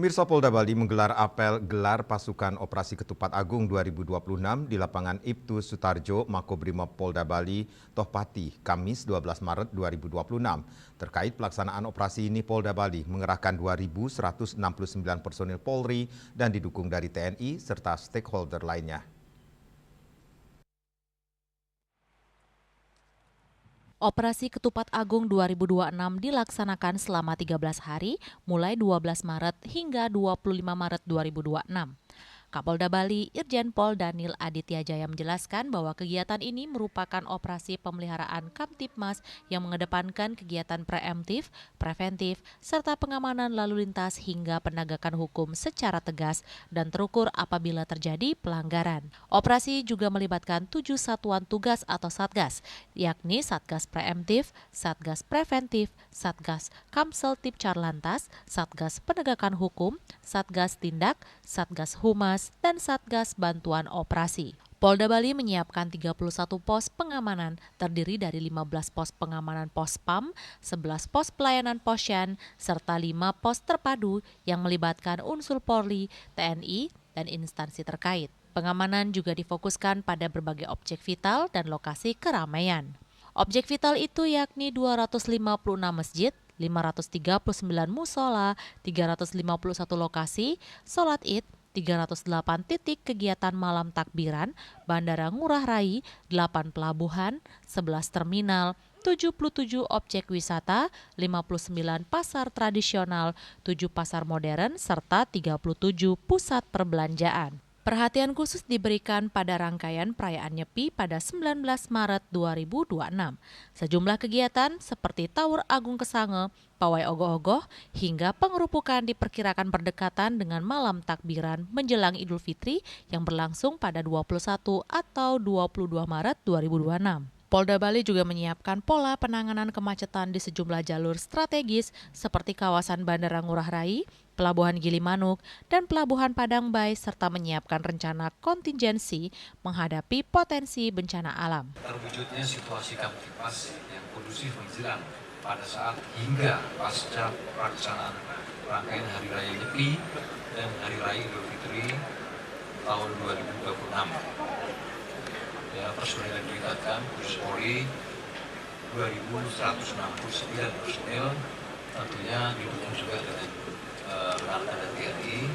Pemirsa, Polda Bali menggelar apel gelar pasukan Operasi Ketupat Agung 2026 di lapangan Ibtu Sutarjo, Makobrimob Polda Bali, Tohpati, Kamis 12 Maret 2026. Terkait pelaksanaan operasi ini, Polda Bali mengerahkan 2.169 personil Polri dan didukung dari TNI serta stakeholder lainnya. Operasi Ketupat Agung 2026 dilaksanakan selama 13 hari, mulai 12 Maret hingga 25 Maret 2026. Kapolda Bali, Irjen Pol Daniel Aditya Jaya menjelaskan bahwa kegiatan ini merupakan operasi pemeliharaan Kamtibmas yang mengedepankan kegiatan preemptif, preventif, serta pengamanan lalu lintas hingga penegakan hukum secara tegas dan terukur apabila terjadi pelanggaran. Operasi juga melibatkan 7 satuan tugas atau Satgas, yakni Satgas Preemptif, Satgas Preventif, Satgas Kamseltib Carlantas, Satgas Penegakan Hukum, Satgas Tindak, Satgas Humas, dan Satgas Bantuan Operasi. Polda Bali menyiapkan 31 pos pengamanan terdiri dari 15 pos pengamanan pos PAM, 11 pos pelayanan posyan, serta 5 pos terpadu yang melibatkan unsur Polri, TNI, dan instansi terkait. Pengamanan juga difokuskan pada berbagai objek vital dan lokasi keramaian. Objek vital itu yakni 256 masjid, 539 musola, 351 lokasi, sholat id, 308 titik kegiatan malam takbiran, Bandara Ngurah Rai, 8 pelabuhan, 11 terminal, 77 objek wisata, 59 pasar tradisional, 7 pasar modern, serta 37 pusat perbelanjaan. Perhatian khusus diberikan pada rangkaian perayaan Nyepi pada 19 Maret 2026. Sejumlah kegiatan seperti Tower Agung Kesange, pawai ogoh-ogoh, hingga pengerupukan diperkirakan berdekatan dengan malam takbiran menjelang Idul Fitri yang berlangsung pada 21 atau 22 Maret 2026. Polda Bali juga menyiapkan pola penanganan kemacetan di sejumlah jalur strategis seperti kawasan Bandara Ngurah Rai, Pelabuhan Gilimanuk, dan Pelabuhan Padangbai, serta menyiapkan rencana kontingensi menghadapi potensi bencana alam. Terwujudnya situasi Kamtibmas yang kondusif menjelang pada saat hingga pasca pelaksanaan rangkaian Hari Raya Nyepi dan Hari Raya Idul Fitri tahun 2026. Ya, personil yang ditingkatkan, khusus Polri 2.169 personil, tentunya didukung juga dengan rekan dan TNI,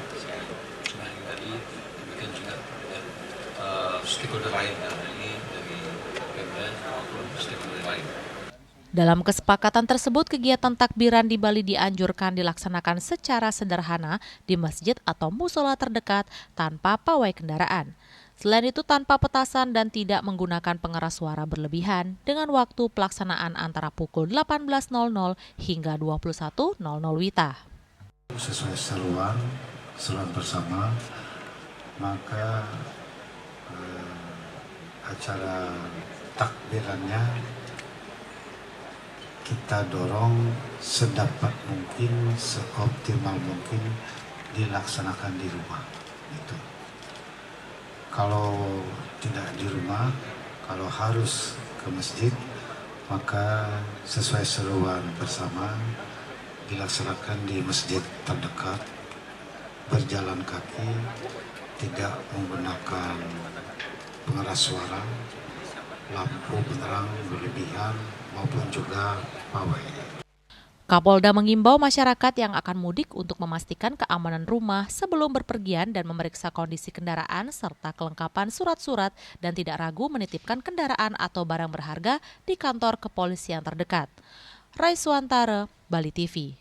sebenarnya tadi demikian juga dengan stakeholder lain, karena ini dari Pemda maupun stakeholder lain. Dalam kesepakatan tersebut, kegiatan takbiran di Bali dianjurkan dilaksanakan secara sederhana di masjid atau musola terdekat tanpa pawai kendaraan. Selain itu tanpa petasan dan tidak menggunakan pengeras suara berlebihan dengan waktu pelaksanaan antara pukul 18.00 hingga 21.00 WITA. Sesuai seruan bersama, maka acara takbirannya kita dorong sedapat mungkin, seoptimal mungkin dilaksanakan di rumah. Gitu. Kalau tidak di rumah, kalau harus ke masjid, maka sesuai seruan bersama dilaksanakan di masjid terdekat, berjalan kaki, tidak menggunakan pengeras suara, lampu penerang berlebihan, maupun juga pawai. Kapolda mengimbau masyarakat yang akan mudik untuk memastikan keamanan rumah sebelum berpergian dan memeriksa kondisi kendaraan serta kelengkapan surat-surat dan tidak ragu menitipkan kendaraan atau barang berharga di kantor kepolisian terdekat. Rai Suantara, Bali TV.